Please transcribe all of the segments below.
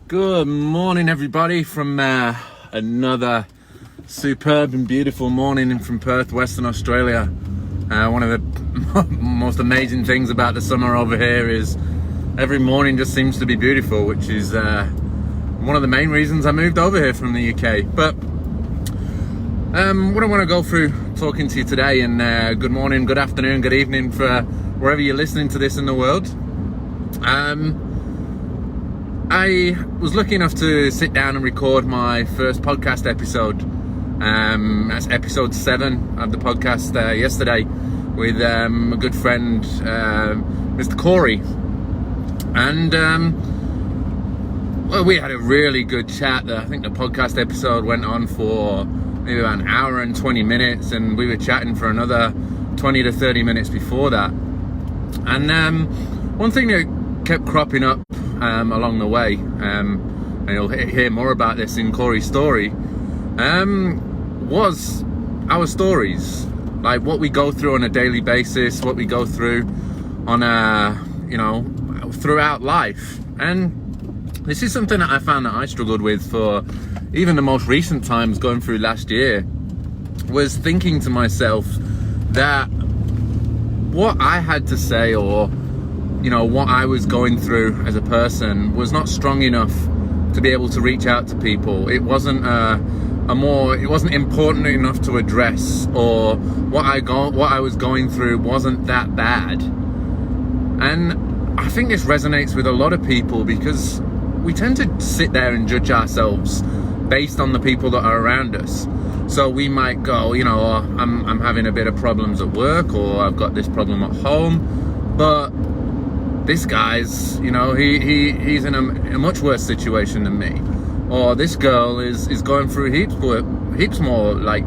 Good morning, everybody, from another superb and beautiful morning from Perth, Western Australia. One of the most amazing things about the summer over here is every morning just seems to be beautiful, which is one of the main reasons I moved over here from the UK. But what I want to go through talking to you today, and good morning, good afternoon, good evening for wherever you're listening to this in the world. I was lucky enough to sit down and record my first podcast episode. That's episode 7 of the podcast yesterday with a good friend, Mr. Corey. And well, we had a really good chat. I think the podcast episode went on for maybe about an hour and 20 minutes, and we were chatting for another 20 to 30 minutes before that. And one thing that kept cropping up along the way, and you'll hear more about this in Corey's story, was our stories, like what we go through on a daily basis, what we go through on throughout life. And this is something that I found that I struggled with for even the most recent times going through last year, was thinking to myself that what I had to say, or what I was going through as a person, was not strong enough to be able to reach out to people. It wasn't it wasn't important enough to address, or what I was going through wasn't that bad. And I think this resonates with a lot of people, because we tend to sit there and judge ourselves based on the people that are around us. So we might go, I'm having a bit of problems at work, or I've got this problem at home, but this guy's, he's in a much worse situation than me. Or this girl is going through heaps more like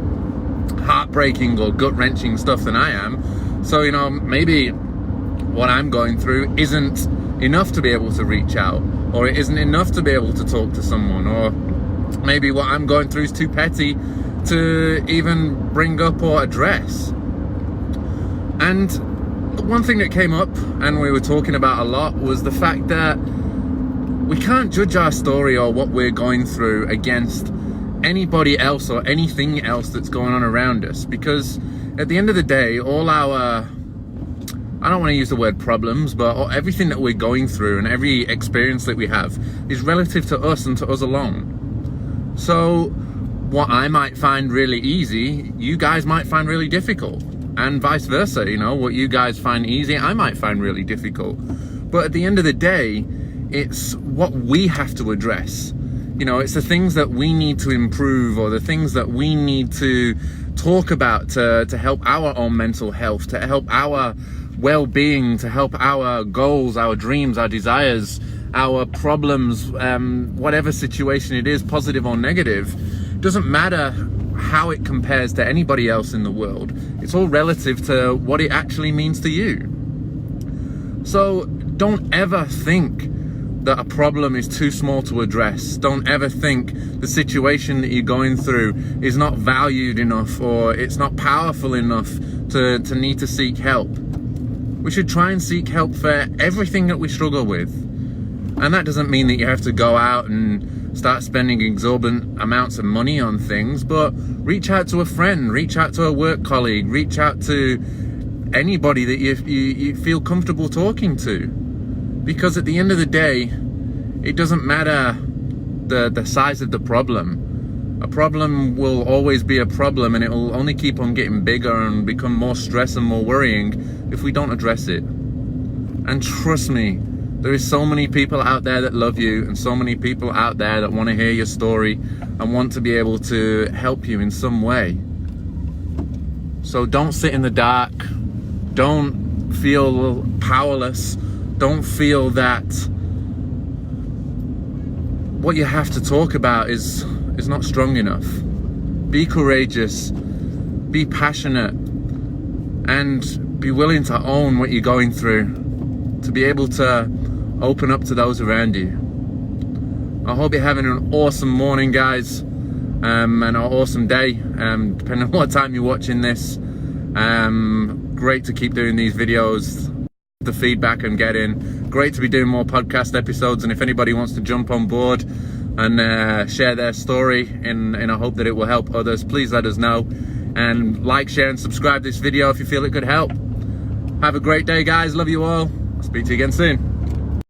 heartbreaking or gut-wrenching stuff than I am. So, maybe what I'm going through isn't enough to be able to reach out, or it isn't enough to be able to talk to someone, or maybe what I'm going through is too petty to even bring up or address. And one thing that came up and we were talking about a lot was the fact that we can't judge our story or what we're going through against anybody else or anything else that's going on around us, because at the end of the day, all our, I don't want to use the word problems, but everything that we're going through and every experience that we have is relative to us and to us alone. So what I might find really easy, you guys might find really difficult. And vice versa, what you guys find easy, I might find really difficult. But at the end of the day, it's what we have to address. It's the things that we need to improve, or the things that we need to talk about to help our own mental health, to help our well-being, to help our goals, our dreams, our desires, our problems, whatever situation it is, positive or negative. Doesn't matter how it compares to anybody else in the world. It's all relative to what it actually means to you. So don't ever think that a problem is too small to address. Don't ever think the situation that you're going through is not valued enough, or it's not powerful enough to need to seek help. We should try and seek help for everything that we struggle with. And that doesn't mean that you have to go out and start spending exorbitant amounts of money on things, but reach out to a friend, reach out to a work colleague, reach out to anybody that you feel comfortable talking to. Because at the end of the day, it doesn't matter the size of the problem. A problem will always be a problem, and it will only keep on getting bigger and become more stress and more worrying if we don't address it. And trust me, there is so many people out there that love you, and so many people out there that want to hear your story and want to be able to help you in some way. So don't sit in the dark. Don't feel powerless. Don't feel that what you have to talk about is not strong enough. Be courageous. Be passionate. And be willing to own what you're going through, to be able to open up to those around you. I hope you're having an awesome morning, guys, and an awesome day, depending on what time you're watching this. Great to keep doing these videos. the feedback I'm getting. Great to be doing more podcast episodes, and if anybody wants to jump on board and share their story in a hope that it will help others, please let us know. And like, share and subscribe this video if you feel it could help. Have a great day, guys. Love you all. I'll speak to you again soon.